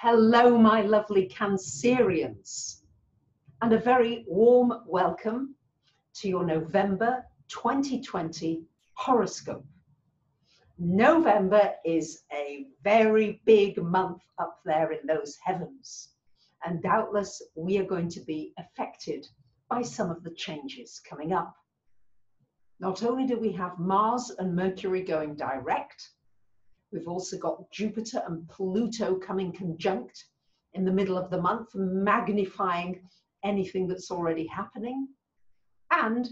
Hello, my lovely Cancerians, and a very warm welcome to your November 2020 horoscope. November is a very big month up there in those heavens, and doubtless we are going to be affected by some of the changes coming up. Not only do we have Mars and Mercury going direct, we've also got Jupiter and Pluto coming conjunct in the middle of the month, magnifying anything that's already happening. And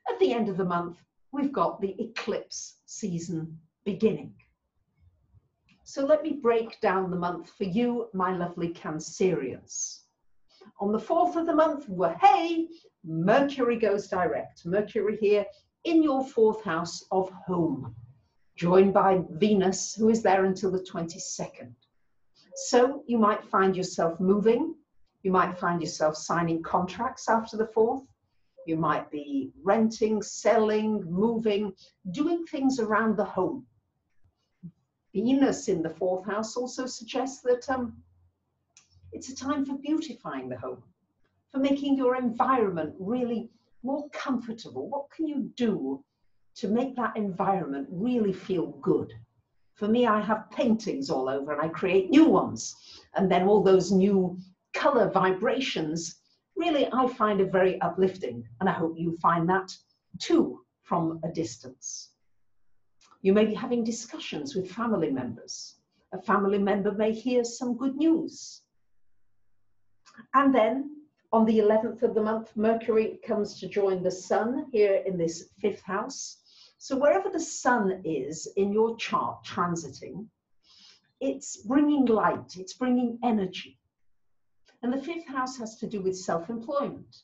at the end of the month, we've got the eclipse season beginning. So let me break down the month for you, my lovely Cancerians. On the 4th of the month, hey, Mercury goes direct. Mercury here in your 4th house of home, joined by Venus, who is there until the 22nd. So you might find yourself moving. You might find yourself signing contracts after the 4th. You might be renting, selling, moving, doing things around the home. Venus in the 4th house also suggests that it's a time for beautifying the home, for making your environment really more comfortable. What can you do to make that environment really feel good? For me, I have paintings all over and I create new ones. And then all those new color vibrations, really, I find it very uplifting. And I hope you find that too from a distance. You may be having discussions with family members. A family member may hear some good news. And then on the 11th of the month, Mercury comes to join the Sun here in this 5th house. So wherever the Sun is in your chart transiting, it's bringing light, it's bringing energy. And the 5th house has to do with self-employment,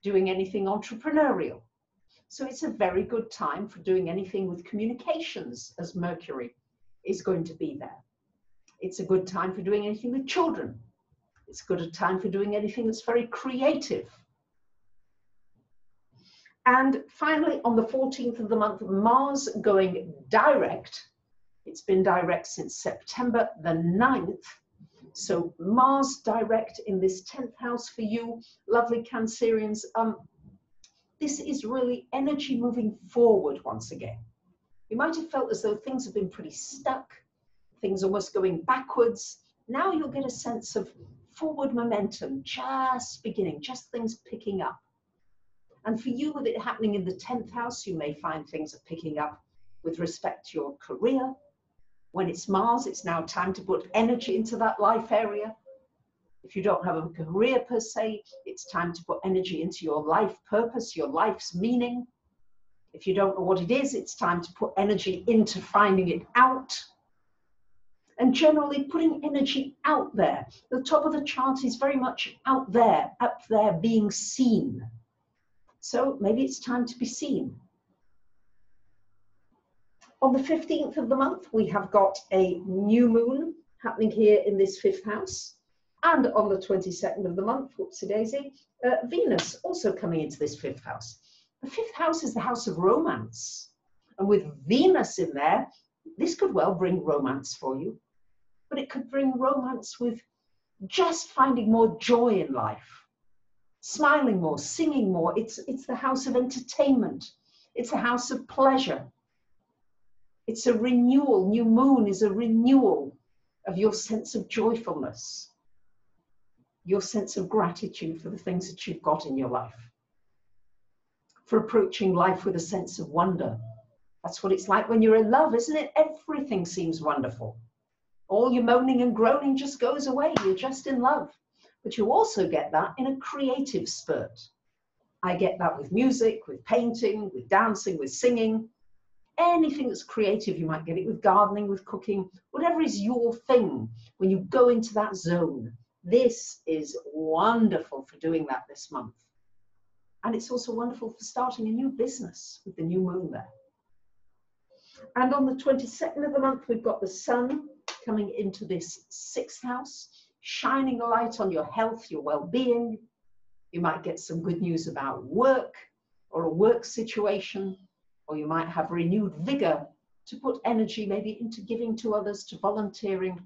doing anything entrepreneurial. So it's a very good time for doing anything with communications, as Mercury is going to be there. It's a good time for doing anything with children. It's a good time for doing anything that's very creative. And finally, on the 14th of the month, Mars going direct. It's been direct since September the 9th. So Mars direct in this 10th house for you, lovely Cancerians. This is really energy moving forward once again. You might have felt as though things have been pretty stuck, things almost going backwards. Now you'll get a sense of forward momentum, just beginning, just things picking up. And for you, with it happening in the 10th house, you may find things are picking up with respect to your career. When it's Mars, it's now time to put energy into that life area. If you don't have a career per se, it's time to put energy into your life purpose, your life's meaning. If you don't know what it is, it's time to put energy into finding it out. And generally putting energy out there. The top of the chart is very much out there, up there, being seen. So maybe it's time to be seen. On the 15th of the month, we have got a new moon happening here in this 5th house. And on the 22nd of the month, whoopsie-daisy, Venus also coming into this 5th house. The 5th house is the house of romance. And with Venus in there, this could well bring romance for you. But it could bring romance with just finding more joy in life, smiling more, singing more. It's the house of entertainment. It's a house of pleasure. It's a renewal. New moon is a renewal of your sense of joyfulness, your sense of gratitude for the things that you've got in your life, for approaching life with a sense of wonder. That's what it's like when you're in love, isn't it? Everything seems wonderful. All your moaning and groaning just goes away. You're just in love. But you also get that in a creative spurt. I get that with music, with painting, with dancing, with singing. Anything that's creative, you might get it with gardening, with cooking, whatever is your thing. When you go into that zone, this is wonderful for doing that this month. And it's also wonderful for starting a new business with the new moon there. And on the 22nd of the month, we've got the Sun coming into this 6th house, shining a light on your health, your well-being. You might get some good news about work or a work situation, or you might have renewed vigor to put energy maybe into giving to others, to volunteering.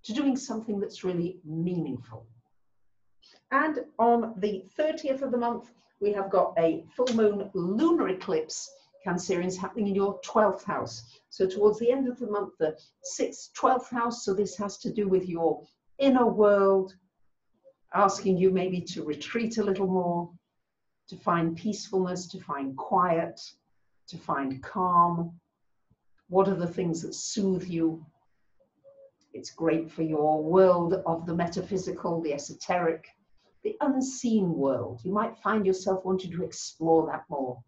to doing something that's really meaningful. And on the 30th of the month, we have got a full moon lunar eclipse, Cancerians, happening in your 12th house. So towards the end of the month, the 6th, 12th house, so this has to do with your inner world, asking you maybe to retreat a little more, to find peacefulness, to find quiet, to find calm. What are the things that soothe you? It's great for your world of the metaphysical, the esoteric, the unseen world. You might find yourself wanting to explore that more.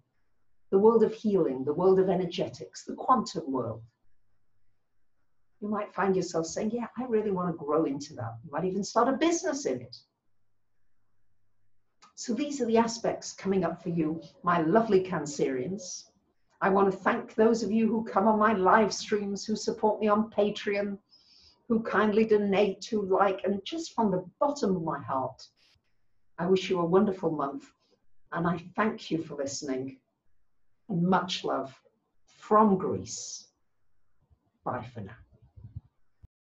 The world of healing, the world of energetics, the quantum world. You might find yourself saying, yeah, I really want to grow into that. You might even start a business in it. So these are the aspects coming up for you, my lovely Cancerians. I want to thank those of you who come on my live streams, who support me on Patreon, who kindly donate, who like, and just from the bottom of my heart, I wish you a wonderful month, and I thank you for listening, and much love from Greece. Bye for now.